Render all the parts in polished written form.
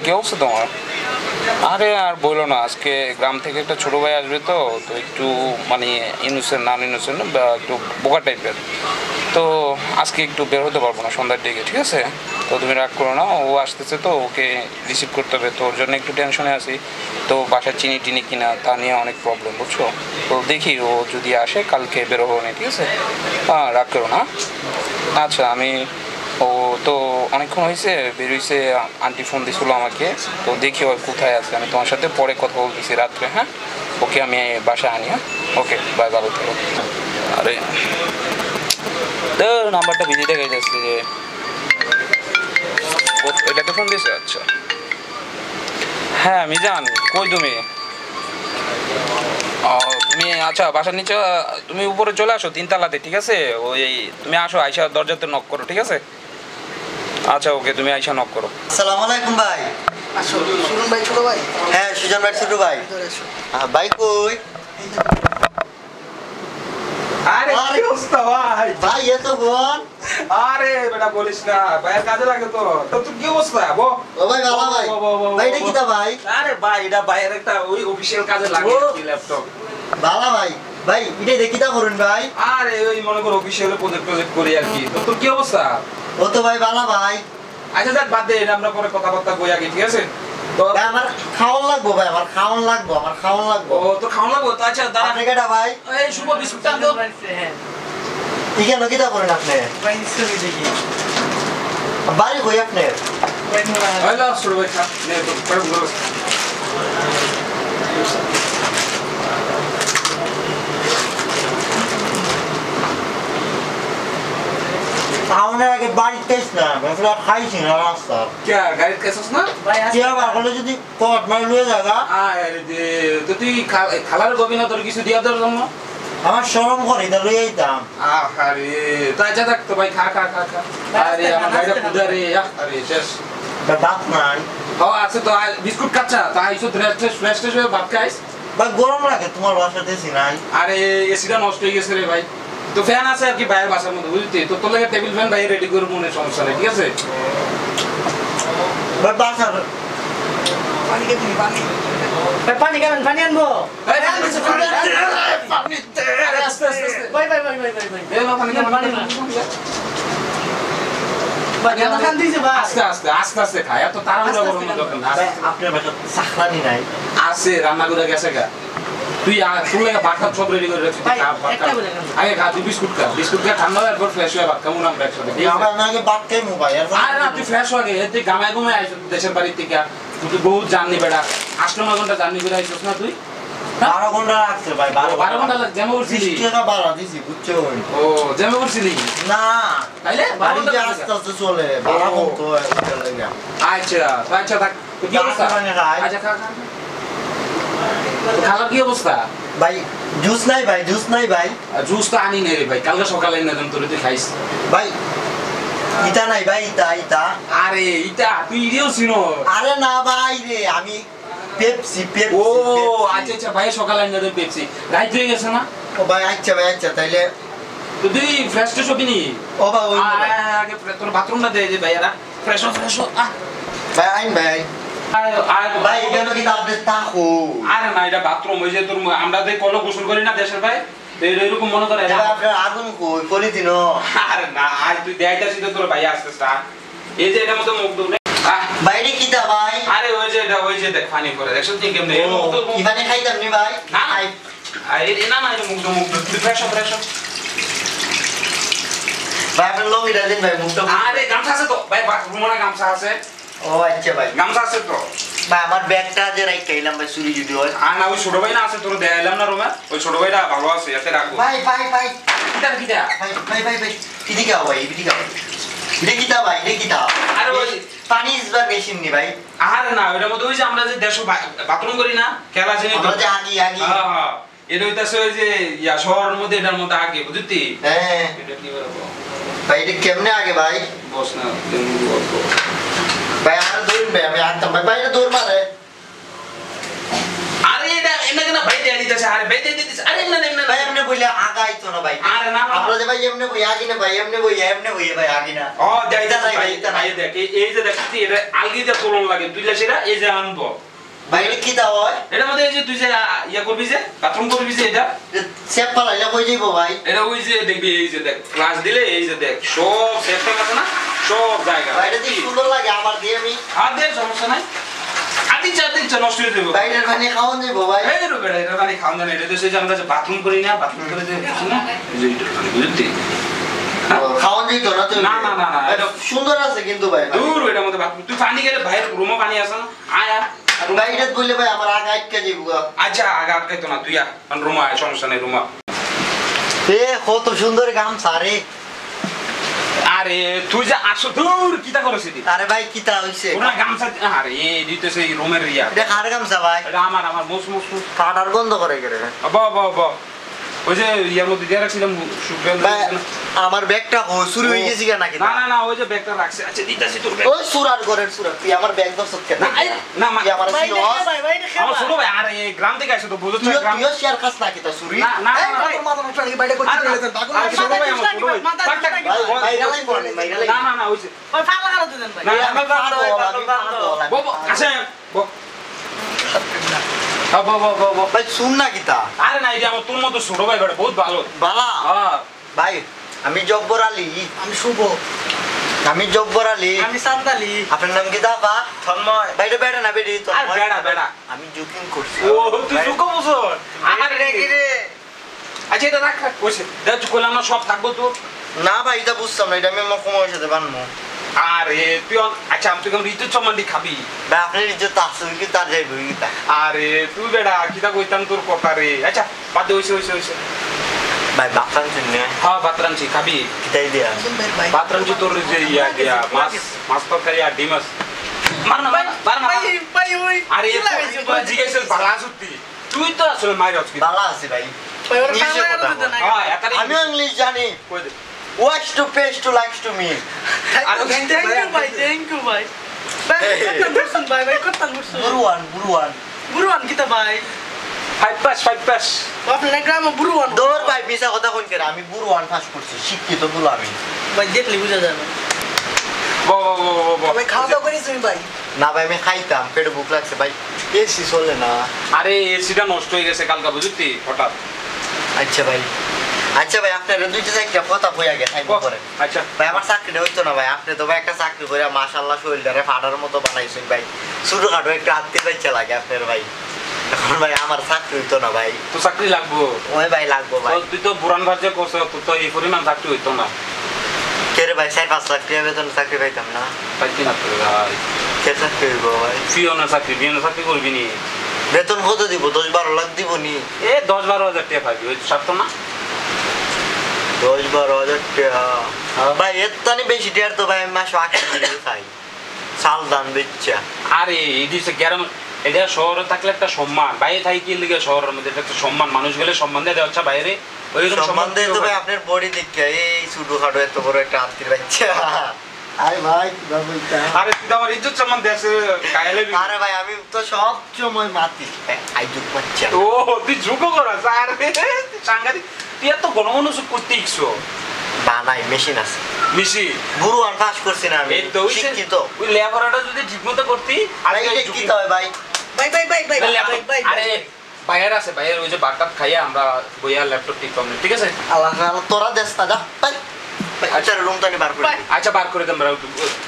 কি অবস্থা তোমার? আরে আর বললো না, আজকে গ্রাম থেকে একটা ছোটো ভাই আসবে, তো তো একটু মানে ইনোসেন্ট নন ইনোসেন্ট বা একটু বোকা টাইপের, তো আজকে একটু বের হতে পারবো না সন্ধ্যার দিকে, ঠিক আছে? তো তুমি রাগ করো না, ও আসতেছে তো ওকে রিসিভ করতে হবে, তো ওর জন্য একটু টেনশনে আছি। তো বাসার চিনি টিনি কিনা তা নিয়ে অনেক প্রবলেম, বুঝছো? তো দেখি ও যদি আসে কালকে বেরোবো না, ঠিক আছে? হ্যাঁ, রাগ করো না। আচ্ছা, ও তো অনেকক্ষণ হয়েছে বেরিয়েছে, আন্টি ফোন দিয়েছিল আমাকে, তো দেখি ও কোথায় আছে। আমি তোমার সাথে পরে কথা বলতেছি রাত্রে, হ্যাঁ? ওকে আমি বাসায় আনি, হ্যাঁ? ওকে, বাই, ভালো থাকো। আরে তো নাম্বারটা বিজি দেখে যাচ্ছে যে এটাকে ফোন দিয়েছে। আচ্ছা, হ্যাঁ মিজান, কই তুমি? তুমি আচ্ছা বাসার নিচে, তুমি উপরে চলে আসো 3 তলাতে, ঠিক আছে? ওই তুমি আসো, আইসা দরজাতে নক করো, ঠিক আছে? আচ্ছা ওকে, তুমি আইসা নক করো। আসসালামু আলাইকুম ভাই। আসো সুজন ভাই, ছোট ভাই। হ্যাঁ, সুজন ভাই, ছোট ভাই। ভাই কই? আরে কি অবস্থা ভাই? ভাই এত বোন। আরে বেটা বলিস না, ভাইয়ের কাজে লাগে তো। তো তুই কি অবস্থা? বো ও ভাই, ভালো ভাই। ভাই এটা কিটা ভাই? আরে ভাই, এটা ভাইয়ের একটা ওই অফিশিয়াল কাজে লাগে কি ল্যাপটপ। ভালো ভাই। ভাই এটা দেখিতা করুন ভাই। আরে ওই মনে করো অফিশিয়াল প্রজেক্ট করি আর কি। তো তোর কি অবস্থা? ও তো ভাই ভালো ভাই। আচ্ছা যাক, বাদ দে, এটা আমরা পরে কথাবার্তা কই আগে, ঠিক আছে? তো ভাই আমার খাওয়ান লাগবো ভাই, আমার খাওয়ান লাগবো। ও তো খাওয়া লাগবো তো। আচ্ছা দাঁড়া, আপনি কেটা ভাই? এই শুভ বিস্কুটটা দাও। ঠিক আছে, কিটা করেন আপনি? বাড়ি কই আপনার? হ্যালো শুরু ভাই, খা নে তো পরে বলো। খাওয়ানোর আগে বাড়িতে না, আসলে খাইছি না রাস্তা। কে গাড়ি কেসস না? কি আবার হলে যদি পট মারি লয়ে যাগা? আরে যে তো তুই খালার গবিনা তোর কিছু দিয়া দেওয়ার জন্য? আমার শরম করে তা লয়ে আইতাম। আরে তো আচ্ছা থাক তো ভাই, খা খা খা খা। আরে আমার গাড়িটা পুজা রে, আরে শেষ। ভাত নাই। ও আছে তো, বিস্কুট খাচ্ছা তা আইসো ফ্রেশ হয়ে ভাত খাইস। ভাই গরম লাগে, তোমার বাসাতে এসি নাই। আরে এসিটা নষ্ট হয়ে গেছে রে ভাই। তো ফ্যান আছে আর কি বাইরের বাসার মধ্যে, বুঝলি? তো তোর লাগে টেবিল ফ্যান বাইরে রেডি করে মনে সমস্যা নেই, ঠিক আছে? ভাই বাসা পানি কে তুমি পানি? ভাই পানি কেন? পানি আনবো? এই পানি দে, আরে আস্তে আস্তে আস্তে। ভাই এই না পানি পানি না। ভাই আমার কান দিছে ভাই। আস্তে আস্তে আস্তে আস্তে খায়, এত তাড়াহুড়া করো না যখন। ভাই আপনার বাসা সাখরানি নাই। আছে, রান্না করে গেছে গা। তুই তোর লাগে ভাত খাওয়া সব রেডি করে রাখছিস, ভাই, খা ভাত একটা খা। বলে খান। আগে খা, তুই বিস্কুট খা ঠান্ডা হয়ে এরপর ফ্রেশ হয়ে ভাত খাবো না আমরা একসাথে, ঠিক আছে? আমার নাকি বাদ খাই মোবাইল। আরে না, তুই ফ্রেশ হয়ে গে, তুই গামায় ঘুমায় আইছিস দেশের বাড়ির থেকে। তুই বহুত জার্নি বেড়া, 8-9 ঘন্টা জার্নি করে আইছিস না তুই? 12 ঘন্টা লাগছে ভাই, 12 ঘন্টা লাগে, জ্যামে উঠছিলি? 20 টাকা ভাড়া দিছি, বুঝছো? ও জ্যামে উঠছিলি না, তাইলে 12 ঘন্টা বাড়িতে লাগে। আস্তে আস্তে চলে, ভাড়া কম তো এটা লাগে। আচ্ছা তো আচ্ছা থাক, তো কি অবস্থা? পানি খাই। আচ্ছা খা খা। তো খাবার কি অবস্থা? ভাই জুস নাই ভাই, জুস নাই ভাই। জুস তো আনি নেই রে ভাই, কালকে সকালে এনে দেন, তোর তুই খাইস। ভাই ইটা নাই ভাই, ইটা। আরে ইটা তুই ইডিও চিনো? আরে না ভাই রে, আমি পেপসি। ও আচ্ছা আচ্ছা, ভাই সকালে এনে দেন পেপসি, রাইট হয়ে গেছে না? ও ভাই আচ্ছা তাইলে। তো তুই ফ্রেশ ট্রেশ হবি নি? ও ভাই ওই আগে তোর বাথরুমটা দে যে ভাইয়ারা ফ্রেশ হ। ভাই আইন ভাই। ভাই এটা কি আপনি তাকো? আরে না, এটা বাথরুম, ওই যে তোর আমরা যে কল গোসল করি না দেশের ভাই, তো এরকম মনে করে। এটা আপনার আগুন কই পলি দিন? আরে না, আজ তুই দেখাইতাছিস তো তোর ভাই আসতেছে। এই যে এটার মধ্যে মুখ ধুলে বাইরে কিটা ভাই? আরে ওই যে দেখ পানি করে দেখছ তুই কেমনে এর মুখ তো ইবানে খাইতাম নি ভাই। না আরে না না, এটা মুখ তুই ফ্রেশ হ। ভাই আপনি লঙ্গিটা দিন ভাই, মুখটা। আরে গামছা আছে তো ভাই, রুমানা গামছা আছে। ও আচ্ছা ভাই। গামছা আছে তো ভাই আমার ব্যাগটা যে রাইট খাইলাম ভাই, চুরি যদি হয়। আর না, ওই ছোট ভাই না আছে তোর দেখাইলাম না রুমে, ওই ছোট ভাইটা ভালো আছে, এতে রাখবো। ভাই কিটা ভাই এদিকে আও ভাই, এদিকে আও। এটা কিটা? আরে ওই পানি ইসবার মেশিন নি ভাই। আরে না, ওইটার মধ্যে ওই যে আমরা যে দেশ বাথরুম করি না খেলা চিনি তো। আমরা যে আগে হ্যাঁ, এটা হইতাছে ওই যে শহরের মধ্যে, এটার মধ্যে আগে বুঝতি। হ্যাঁ এটা কি বলবো ভাই, এটা কেমনে আগে ভাই? বস না ভাই আর দৌড় ভাই, আমি আনতাম ভাই, এটা দৌড় মারে। আরে এটা কেন ভাই দেয়া দিতেছে? আরে আরে বেঁধে দিতেছে আরে না ভাই এমনি বইলে আগাই তো না ভাই আরে না আমরা যে ভাই এমনি বই আগি না ভাই এমনি বই ভাই আগি না ও যাইতা ভাই ভাই এটা ভাই দেখ এই যে দেখছি এটা আলগিতে তোলন লাগে তুই সেটা এই যে আনবো ভাই এটা কি দাও হয় এটা মধ্যে এই যে তুই যে ইয়া করবি যে বাথরুম করবি যে এটা সেপ পালাইলে কই যাইবো ভাই এটা ওই যে দেখবি এই যে দেখ ক্লাস দিলে এই যে দেখ সব সেটটা আছে না সব জায়গা ভাই এটা কি সুন্দর লাগে আমার দিয়ে আমি আর দে সমস্যা নাই আদি চাতে নষ্ট হয়ে যাবে ভাই এর মানে খাওয়ান যাইবো ভাই এই রে বেটা এটা মানে খাওয়া না এটা তো সেই যে আমরা যে বাথরুম করি না বাথরুম করে যে কিছু না এই যে এটা মানে বুঝলি খাওয়ান যাইতো না তো না এটা সুন্দর আছে কিন্তু ভাই দূর এটার মধ্যে বাথরুম তুই পানি গেলে বাইরে রুমে পানি আছে না আয়া ভাই এটা বললে ভাই আমার আগা আটকে যাইবো আচ্ছা আগে আটকাইতো না তুই রুমা আয় সমস্যা নেই রুমা এ কত সুন্দর গামছা রে আরে তুই যে আসো দূর কিটা করছিস তুই আরে ভাই কিতা হইছে ওরা গামছা আরে এই দিতে সেই রুমের ইয়া এটা কার গামছা ভাই এটা আমার মোস ফাটার গন্ধ করে গেলে বাবা ওই যে ইয়ার মধ্যে দিয়ে রাখছিলাম শুকনো ভাই আমার ব্যাগটা চুরি হয়ে গেছে কেন নাকি না ওই যে ব্যাগটা রাখছে আচ্ছা দিতাছি তোর ব্যাগ ওই সুরার ঘরের সুরা তুই আমার ব্যাগ দছ কেন না তুই আমার ভাই সিনো ভাই ভাই আমার ছোট ভাই আরে এই গ্রাম থেকে আসে তো বুঝছ তুই গ্রাম তুইও শেয়ার খাস নাকি তা চুরি না ভাই মাথা নষ্ট নাকি বাইরে করতে চলেছেন পাগল আরে ছোট ভাই আমার ছোট ভাই ভাই গালাই পড়ে ভাই গালাই না ওই যে ভাই পাগলা করে দিতেন ভাই না, আমি পাগল বাবা কাছে বাবা ভাই শুন না কিতা আরে না এটা আমার তোর মতো ছোট ভাই বেটা বহুত ভালো বালা হ্যাঁ ভাই আমি জব্বর আলী আমি শুভ আমি জব্বর আলী আমি সান্তালি আপনার নাম কি দাবা তন্ময় বাইরে বেড়া না বেড়ি তো আর বেড়া আমি জুকিং করছি ও তুই সুখ বছর আরে রে কি রে আচ্ছা এটা রাখ কইছে দেখ কইলাম না সব থাকবো তো না ভাই এটা বুঝতাম না এটা আমি আমার কমার সাথে বানবো আরে তুই আচ্ছা আমি তোকে ঋতু চমান্ডি খাবি ভাই আপনার ইজ্জত আছে কি তার যাইবো কি তা আরে তুই বেড়া কিটা কইতাম তোর কথা রে আচ্ছা বাদ দে হইছে ভাই বাপরান শুনে হ্যাঁ বাতরামছি খাবি কিতাই দিয়া ভাই বাতরামছি তোর যে ইয়া দিয়া মাছ তরকারি আর ডিম আছে মার না ভাই ওই আরে তুই জিজ্ঞেস বালা সত্যি তুই তো আসলে মাইর আছিস বালা আছে ভাই ভাই ওর ইংলিশে পাগলা কথা করে দিতেন হ্যাঁ একারে আমি ইংলিশ জানি কই দে watch to paste to likes to me thank you ভাই ভাই কত বুঝছেন ভাই কত বুঝছেন বুরুয়ান বুরুয়ান কিতা ভাই 5 পাস আপনার গ্রামে বুরুয়ান দৌড় ভাই মিছা কথা কোন করে আমি বুরুয়ান পাস করছি শিক্ষিত বলো আমি ভাই দেখলি বুঝা যাবে ভাই খাওয়া দাওয়া করিস ভাই না ভাই আমি খাইতাম পেটে ভুক লাগছে ভাই এসি চলে না আরে এসিটা নষ্ট হয়ে গেছে কালকা বুঝতি হঠাৎ আচ্ছা ভাই আপনার দুইটা চাকরি কথা হইয়া গেছে পরে আচ্ছা ভাই আমার চাকরিটা হইতো না ভাই আপনি তো ভাই একটা চাকরি করে মাশাআল্লাহ শরীরটারে ফাটার মতো বানাইছেন ভাই ছোটখাটো একটা আত্মীয় বাচ্চা লাগে আপনার ভাই এখন ভাই আমার চাকরি হইতো না ভাই তো চাকরি লাগবো ওই ভাই লাগবো ভাই তুই তো বুরান ভাজে করছ তুই তো এই পরিমাণ চাকরি হইতো না কে রে ভাই 4-5 লাখ টাকা বেতন চাকরি পাইতাম না পাইতি না তো ভাই কে চাকরি হইব ভাই পিওনের চাকরি করবি নি বেতন কত দিব 10-12 লাখ দিব নি এ 10-12 হাজার টাকা পাবি ওই সারতো না 10-12 হাজার টাকা ভাই এর তানি বেশি টাকার তো ভাই মাসে 8 টাকা খাই চাল দান বেচা আরে এদিকে গ্রাম এটা শহরে থাকলে একটা সম্মান বাইরে থাকি কি লিগে শহরের মধ্যে একটা সম্মান মানুষ গেলে সম্মান দেওয়া হচ্ছে বাইরে ওইরকম সম্মান দেয় তো ভাই আপনার বডি দেখে এই ছোটখাটো এত বড় একটা আত্মীয় বাচ্চা আরে ভাই আরে তুই তো আমার ইজ্জত সম্মান দেশে গায়েলে আরে ভাই আমি তো সব সময় মাতি আইজুক বাচ্চা ও তুই ঝুঁকো করাস আরে তুই সাংঘাতিক তুই এত গণমনোযোগ করতে ইচ্ছো বানাই মেশিন আছে মিশি বুরুয়ান পাস করছি না আমি এই তো শিক্ষিত ওই লেবারটা যদি ঠিকমতো করতি আরে এটা কি হয় ভাই ভাই আরে বাইরে আছে বাইরে ওই যে বারকাপ খাইয়া আমরা বইয়া ল্যাপটপ ঠিক পাবো ঠিক আছে আল্লাহ তোরা দেশ না যা ভাই আচ্ছা রুম তো বার করে আচ্ছা বার করে দেন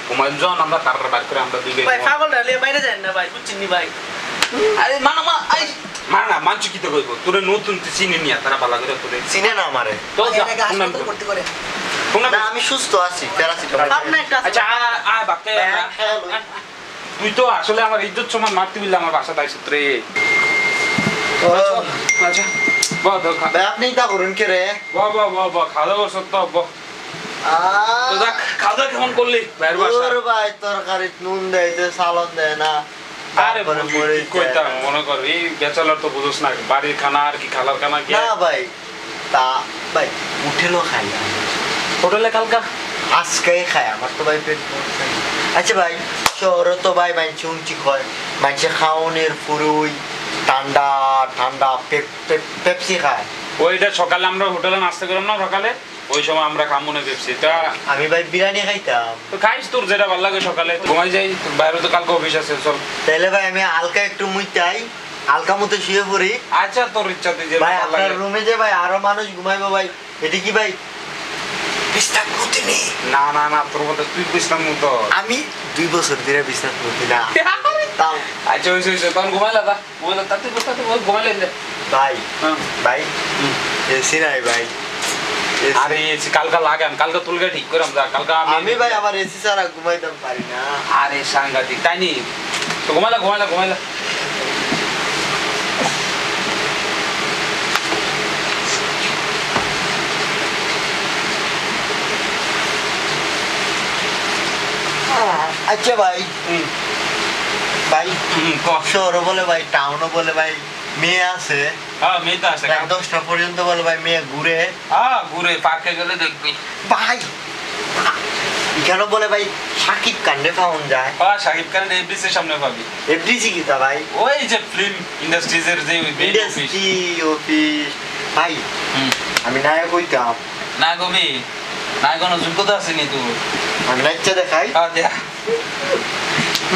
হুমায়ুন জন আমরা কার বার করে আমরা দুই ভাই পাগল ডালে বাইরে যান না ভাই বুঝছেন নি ভাই আরে মানা মানছি কি তো কইব তোরে নতুন চিনি নিয়া তারা ভালো করে তোরে চিনে না আমারে তো করতে করে না আমি সুস্থ আছি প্যারাসিটামল আপনি একটা আচ্ছা বাক্যে তুই তো আসলে আমার ইজ্জত সম্মান মারতে বললে আমার বাসাতে আইছিস রে আচ্ছা বাহ ভাই আপনি তা করুন কে রে বাহ খাওয়া দাওয়া সত্য বাহ তো দেখ খাওয়া দাওয়া কেমন করলি বাইরের বাসা তোর ভাই তরকারি নুন দেয় তো সালাদ দেয় না আরে কইতাম মনে কর এই ব্যাচেলর তো বুঝোস না বাড়ির খানা আর কি খালার খানা কি না ভাই তা ভাই উঠেলো খাই হোটেলে কালকা আজকেই খায় আমার তো ভাই পেট ভরছে আচ্ছা ভাই শহরে তো ভাই মানছে উঞ্চি হয় মানছে খাওনের পুরোই ঠান্ডা ঠান্ডা পেপসি খায়। ওইটা সকালে আমরা হোটেলে নাস্তা করলাম না সকালে, ওই সময় আমরা খামু না পেপসি। তা আমি ভাই বিরিয়ানি খাইতাম। তো খাইস, তোর যেটা ভালো লাগে সকালে। ঘুমাই যাই, তোর বাইরে তো কালকে অফিস আছে, চল। তাহলে ভাই আমি হালকা একটু মুইতাই, হালকা মতো শুয়ে পড়ি। আচ্ছা, তোর ইচ্ছা, তুই যে ভাই ভালো আপনার লাগে। রুমে যে ভাই আরো মানুষ ঘুমাইবো ভাই, এটা কি ভাই বিছনাত মুতি নেই? না না না, তোর মতো তুই বুঝলাম মতো। আমি 2 বছর ধরে বিছনাত মুতি না। তাও আচ্ছা, হয়েছে হয়েছে, তখন ঘুমাইলা তা ঘুমাইলা, তাতে তাতে ঘুমাইলেন যে। ভাই হ্যাঁ। ভাই এসি নাই ভাই। AC আরে এসি কালকা লাগাম, কালকা তুলকে ঠিক করাম যা, কালকা আমি ভাই আবার এসি ছাড়া ঘুমাইতে পারি না। আরে সাংঘাতিক, তাই নি? তো ঘুমাইলা ঘুমাইলা ঘুমাইলা। আচ্ছা ভাই, ভাই ক। শহরও বলে ভাই, টাউনও বলে ভাই মেয়ে আছে, হ্যাঁ, মেয়ে তো আছে। রাত 10টা পর্যন্ত বলে ভাই মেয়ে ঘুরে। হ্যাঁ, ঘুরে পার্কে গেলে দেখবি। ভাই কেন বলে ভাই সাকিব কান্ডে পাওয়া যায়? হ্যাঁ, সাকিব খানের এফডিসির সামনে পাবি। এফডিসি কি তা ভাই? ওই যে ফিল্ম ইন্ডাস্ট্রিজের যে ইন্ডাস্ট্রি অফিস। ভাই আমি নায়ক হইতাম। না গবি, না কোনো যোগ্যতা আছে নি তোর? আমি নাইচা দেখাই। হ্যাঁ, দেখ।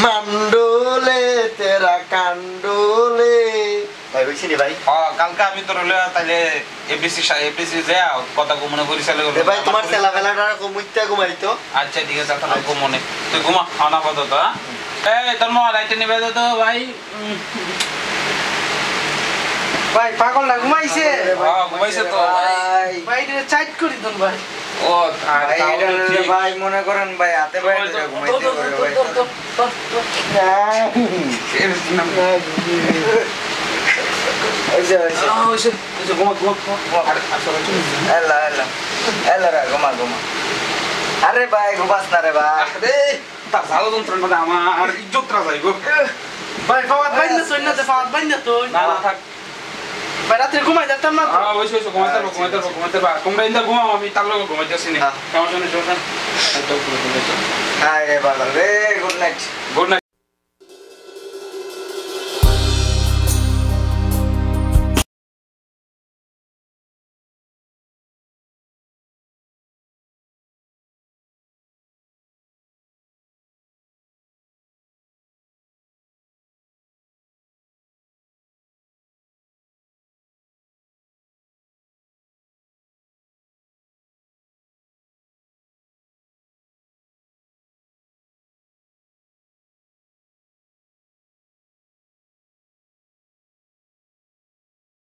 মান্ডোলে তেরা কান্ডোলে। ভাই বুঝছি নি ভাই? কালকে আমি তোর হলে তাহলে এফডিসি যা কথা মনে পরিচালক এ ভাই তোমার তেলাবেলাটা কমুইতে ঘুমাইতো। আচ্ছা, ঠিক আছে, তাহলে মনে তুই ঘুমা, আনা পদ্ধত। এই তোর মা লাইটে নিবে তো ভাই। ভাই পাগল না ঘুমাইছে? ঘুমাইছে তো ভাই। ভাই এটা চাইট করি দেন ভাই। ও ভাই মনে করেন ভাই হাতে পায়ে ধরে ঘুমাইতে পারে ভাই। এলা এলা এলা রে ঘুমা ঘুমা। আরে ভাই ঘুমাস না রে ভাই। তার ভালো যন্ত্রণা আমার ইজ্জতটা যাইব। ভাই ফাওয়াত বাইন না সইনা তে ফাওয়াত বাইন না তো। না না, থাক। ভাই রাতে ঘুমাই যেতাম না তো। ওইসে ঘুমাইতে পার। তোমরা ইন্দা ঘুমাও, আমি তার লগে ঘুমাইতেছি না। কেমন শুনে চলছেন? হাই রে বাবা রে, গুড নাইট। Good night.